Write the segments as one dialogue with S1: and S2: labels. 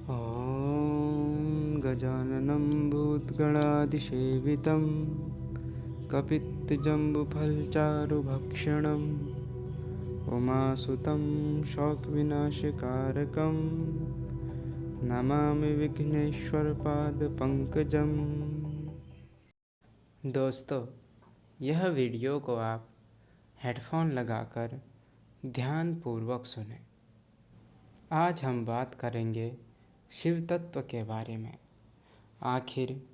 S1: ॐ गजाननं भूतगणादिसेवितं कपित्तजम्बुफलचारुभक्षणम् उमासुतं शोकविनाशकारकं नमामि विघ्नेश्वरपादपङ्कजम्। दोस्तों, यह वीडियो को आप हेडफोन लगाकर ध्यानपूर्वक सुनें। आज हम बात करेंगे शिव तत्व के बारे में। आखिर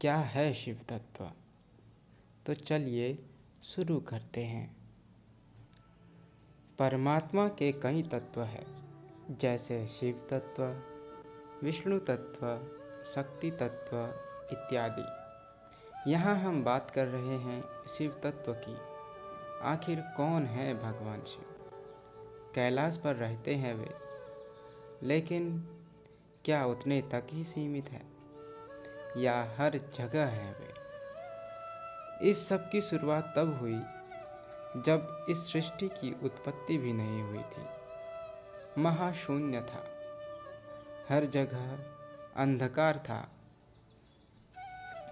S1: क्या है शिव तत्व? तो चलिए शुरू करते हैं। परमात्मा के कई तत्व हैं, जैसे शिव तत्व, विष्णु तत्व, शक्ति तत्व इत्यादि। यहाँ हम बात कर रहे हैं शिव तत्व की। आखिर कौन है भगवान शिव? कैलाश पर रहते हैं वे, लेकिन क्या उतने तक ही सीमित है या हर जगह है वे? इस सब की शुरुआत तब हुई जब इस सृष्टि की उत्पत्ति भी नहीं हुई थी। महाशून्य था, हर जगह अंधकार था।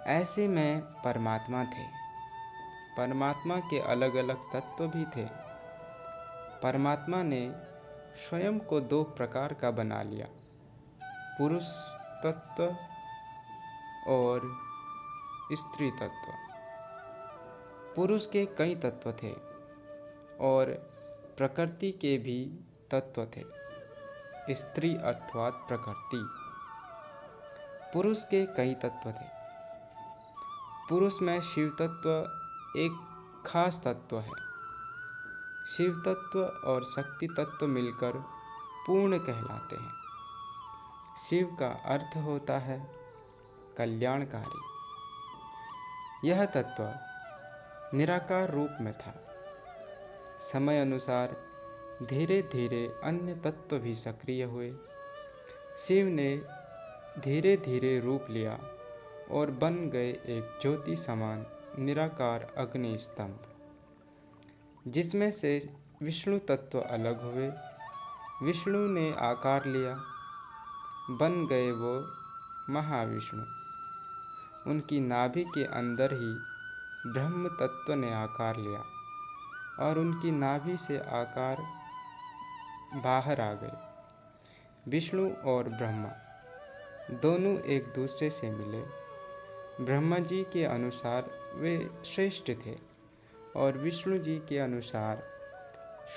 S1: ऐसे में परमात्मा थे। परमात्मा के अलग अलग तत्व भी थे। परमात्मा ने स्वयं को दो प्रकार का बना लिया, पुरुष तत्व और स्त्री तत्व। पुरुष के कई तत्व थे और प्रकृति के भी तत्व थे। स्त्री अर्थात प्रकृति। पुरुष के कई तत्व थे। पुरुष में शिव तत्व एक खास तत्व है। शिव तत्व और शक्ति तत्व मिलकर पूर्ण कहलाते हैं। शिव का अर्थ होता है कल्याणकारी। यह तत्व निराकार रूप में था। समय अनुसार धीरे धीरे अन्य तत्व भी सक्रिय हुए। शिव ने धीरे धीरे रूप लिया और बन गए एक ज्योति समान निराकार अग्नि स्तंभ, जिसमें से विष्णु तत्व अलग हुए। विष्णु ने आकार लिया, बन गए वो महाविष्णु। उनकी नाभि के अंदर ही ब्रह्म तत्व ने आकार लिया और उनकी नाभि से आकार बाहर आ गए। विष्णु और ब्रह्मा दोनों एक दूसरे से मिले। ब्रह्मा जी के अनुसार वे श्रेष्ठ थे और विष्णु जी के अनुसार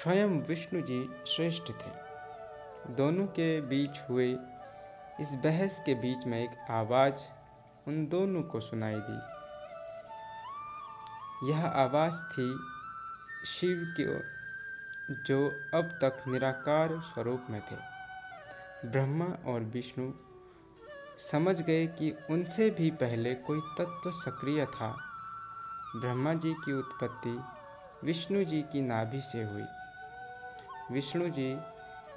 S1: स्वयं विष्णु जी श्रेष्ठ थे। दोनों के बीच हुए इस बहस के बीच में एक आवाज़ उन दोनों को सुनाई दी। यह आवाज़ थी शिव की, जो अब तक निराकार स्वरूप में थे। ब्रह्मा और विष्णु समझ गए कि उनसे भी पहले कोई तत्व सक्रिय था। ब्रह्मा जी की उत्पत्ति विष्णु जी की नाभि से हुई। विष्णु जी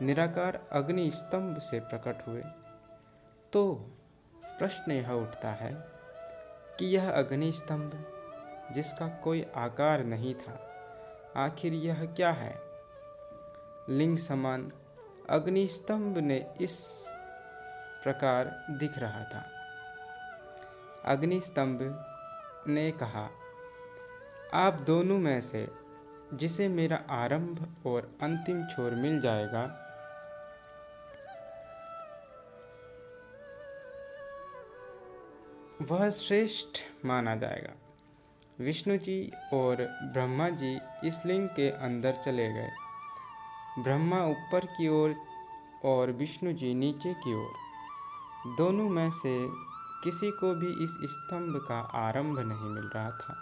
S1: निराकार अग्नि स्तंभ से प्रकट हुए। तो प्रश्न यह उठता है कि यह अग्नि स्तंभ, जिसका कोई आकार नहीं था, आखिर यह क्या है? लिंग समान अग्नि स्तंभ ने इस प्रकार दिख रहा था। अग्नि स्तंभ ने कहा, आप दोनों में से जिसे मेरा आरंभ और अंतिम छोर मिल जाएगा, वह श्रेष्ठ माना जाएगा। विष्णु जी और ब्रह्मा जी इस लिंग के अंदर चले गए। ब्रह्मा ऊपर की ओर और विष्णु जी नीचे की ओर। दोनों में से किसी को भी इस स्तंभ का आरंभ नहीं मिल रहा था,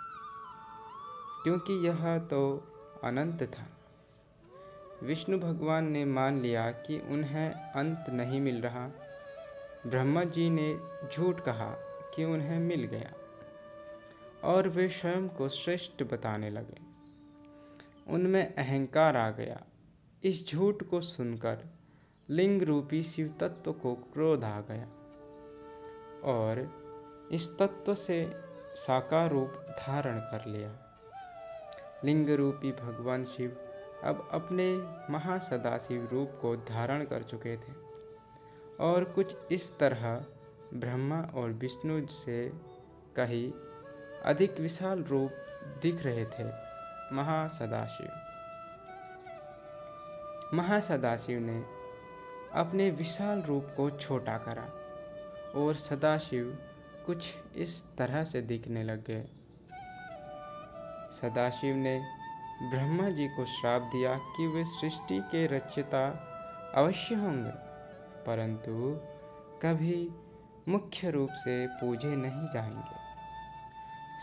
S1: क्योंकि यह तो अनंत था। विष्णु भगवान ने मान लिया कि उन्हें अंत नहीं मिल रहा। ब्रह्मा जी ने झूठ कहा कि उन्हें मिल गया और वे स्वयं को श्रेष्ठ बताने लगे। उनमें अहंकार आ गया। इस झूठ को सुनकर लिंग रूपी शिव तत्व को क्रोध आ गया और इस तत्व से साकार रूप धारण कर लिया। लिंग रूपी भगवान शिव अब अपने महासदाशिव रूप को धारण कर चुके थे और कुछ इस तरह ब्रह्मा और विष्णु से कहीं अधिक विशाल रूप दिख रहे थे। महासदाशिव ने अपने विशाल रूप को छोटा करा और सदाशिव कुछ इस तरह से दिखने लग गए। सदाशिव ने ब्रह्मा जी को श्राप दिया कि वे सृष्टि के रचयिता अवश्य होंगे, परंतु कभी मुख्य रूप से पूजे नहीं जाएंगे।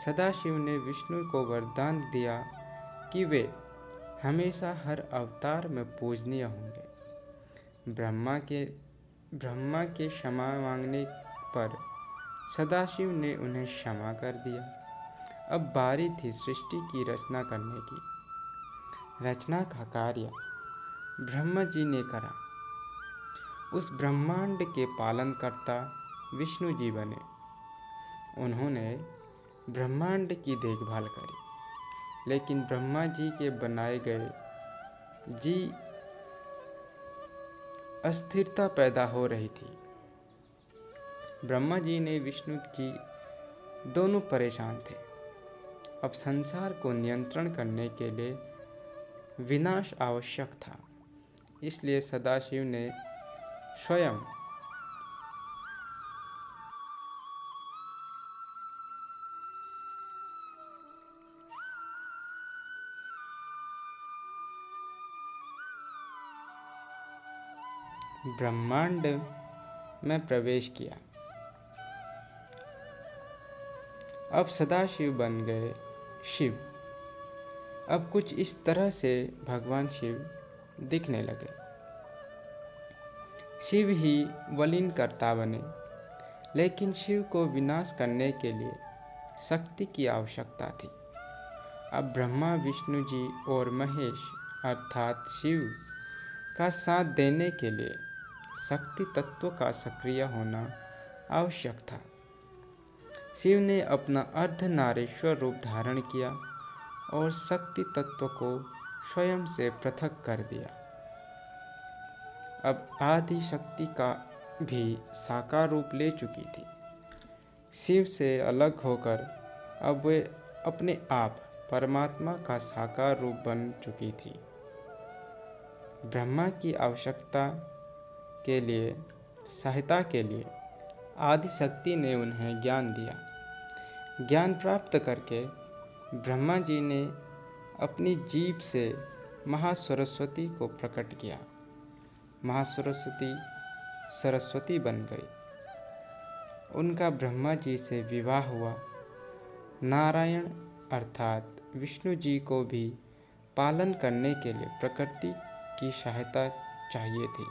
S1: सदाशिव ने विष्णु को वरदान दिया कि वे हमेशा हर अवतार में पूजनीय होंगे। ब्रह्मा के क्षमा मांगने पर सदाशिव ने उन्हें क्षमा कर दिया। अब बारी थी सृष्टि की रचना करने की। रचना का कार्य ब्रह्मा जी ने करा। उस ब्रह्मांड के पालनकर्ता विष्णु जी बने। उन्होंने ब्रह्मांड की देखभाल करी, लेकिन ब्रह्मा जी के बनाए गए जी अस्थिरता पैदा हो रही थी। ब्रह्मा जी ने विष्णु जी दोनों परेशान थे। अब संसार को नियंत्रण करने के लिए विनाश आवश्यक था। इसलिए सदाशिव ने स्वयं ब्रह्मांड में प्रवेश किया। अब सदाशिव बन गए शिव। अब कुछ इस तरह से भगवान शिव दिखने लगे। शिव ही वलीन कर्ता बने, लेकिन शिव को विनाश करने के लिए शक्ति की आवश्यकता थी। अब ब्रह्मा, विष्णु जी और महेश अर्थात शिव का साथ देने के लिए शक्ति तत्व का सक्रिय होना आवश्यक था। शिव ने अपना अर्धनारीश्वर रूप धारण किया और शक्ति तत्व को स्वयं से पृथक कर दिया। अब आदि शक्ति का भी साकार रूप ले चुकी थी। शिव से अलग होकर अब वे अपने आप परमात्मा का साकार रूप बन चुकी थी। ब्रह्मा की आवश्यकता के लिए सहायता के लिए आदि शक्ति ने उन्हें ज्ञान दिया। ज्ञान प्राप्त करके ब्रह्मा जी ने अपनी जीभ से महासरस्वती को प्रकट किया। महासरस्वती सरस्वती बन गई। उनका ब्रह्मा जी से विवाह हुआ। नारायण अर्थात विष्णु जी को भी पालन करने के लिए प्रकृति की सहायता चाहिए थी,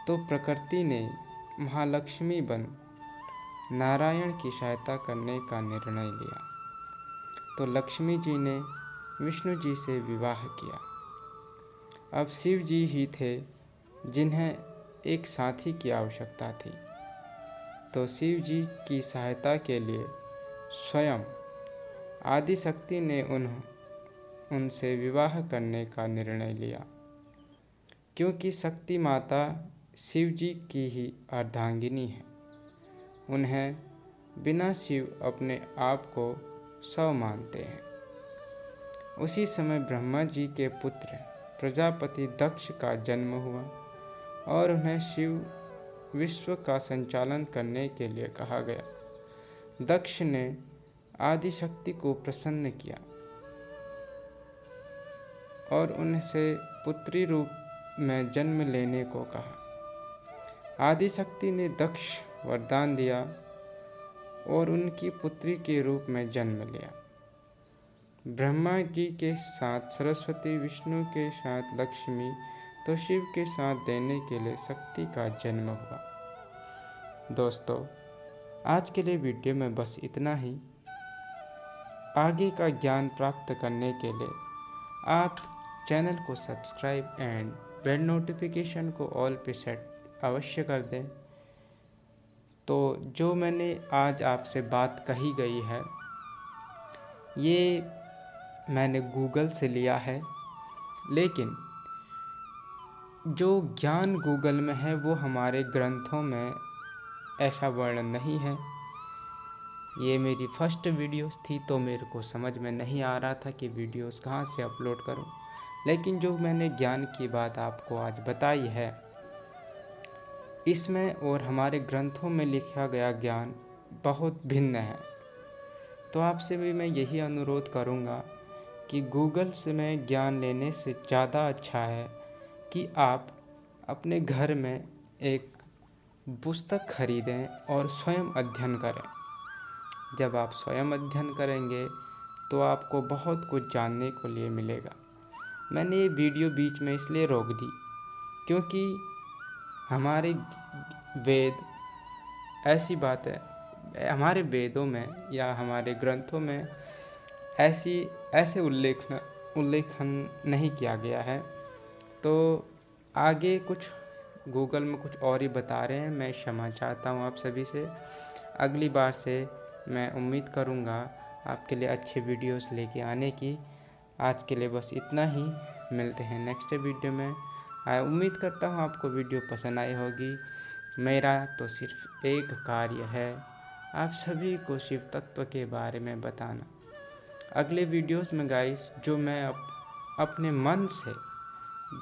S1: तो प्रकृति ने महालक्ष्मी बन नारायण की सहायता करने का निर्णय लिया। तो लक्ष्मी जी ने विष्णु जी से विवाह किया। अब शिव जी ही थे जिन्हें एक साथी की आवश्यकता थी, तो शिव जी की सहायता के लिए स्वयं आदि शक्ति ने उनसे विवाह करने का निर्णय लिया। क्योंकि शक्ति माता शिव जी की ही अर्धांगिनी है, उन्हें बिना शिव अपने आप को सौ मानते हैं। उसी समय ब्रह्मा जी के पुत्र प्रजापति दक्ष का जन्म हुआ और उन्हें शिव विश्व का संचालन करने के लिए कहा गया। दक्ष ने आदि शक्ति को प्रसन्न किया और उनसे पुत्री रूप में जन्म लेने को कहा। आदि शक्ति ने दक्ष वरदान दिया और उनकी पुत्री के रूप में जन्म लिया। ब्रह्मा जी के साथ सरस्वती, विष्णु के साथ लक्ष्मी, तो शिव के साथ देने के लिए शक्ति का जन्म हुआ। दोस्तों, आज के लिए वीडियो में बस इतना ही। आगे का ज्ञान प्राप्त करने के लिए आप चैनल को सब्सक्राइब एंड बेल नोटिफिकेशन को ऑल पे सेट अवश्य कर दें। तो जो मैंने आज आपसे बात कही गई है, ये मैंने गूगल से लिया है, लेकिन जो ज्ञान गूगल में है वो हमारे ग्रंथों में ऐसा वर्णन नहीं है। ये मेरी फर्स्ट वीडियोस थी तो मेरे को समझ में नहीं आ रहा था कि वीडियोस कहाँ से अपलोड करूं, लेकिन जो मैंने ज्ञान की बात आपको आज बताई है, इसमें और हमारे ग्रंथों में लिखा गया ज्ञान बहुत भिन्न है। तो आपसे भी मैं यही अनुरोध करूँगा कि गूगल से मैं ज्ञान लेने से ज़्यादा अच्छा है कि आप अपने घर में एक पुस्तक खरीदें और स्वयं अध्ययन करें। जब आप स्वयं अध्ययन करेंगे तो आपको बहुत कुछ जानने को लिए मिलेगा। मैंने ये वीडियो बीच में इसलिए रोक दी क्योंकि हमारे वेद ऐसी बात है, हमारे वेदों में या हमारे ग्रंथों में ऐसे उल्लेखन नहीं किया गया है। तो आगे कुछ गूगल में कुछ और ही बता रहे हैं। मैं क्षमा चाहता हूँ आप सभी से। अगली बार से मैं उम्मीद करूँगा आपके लिए अच्छे वीडियोस लेके आने की। आज के लिए बस इतना ही। मिलते हैं नेक्स्ट वीडियो में। उम्मीद करता हूँ आपको वीडियो पसंद आई होगी। मेरा तो सिर्फ एक कार्य है, आप सभी को शिव तत्व के बारे में बताना। अगले वीडियोस में गाइस, जो मैं अपने मन से,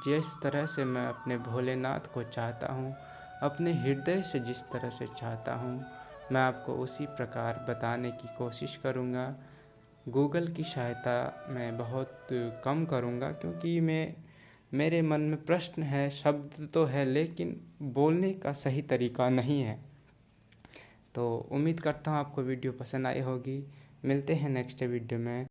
S1: जिस तरह से मैं अपने भोलेनाथ को चाहता हूँ, अपने हृदय से जिस तरह से चाहता हूँ, मैं आपको उसी प्रकार बताने की कोशिश करूँगा। गूगल की सहायता मैं बहुत कम करूँगा क्योंकि मेरे मन में प्रश्न है, शब्द तो है लेकिन बोलने का सही तरीका नहीं है। तो उम्मीद करता हूँ आपको वीडियो पसंद आई होगी। मिलते हैं नेक्स्ट वीडियो में।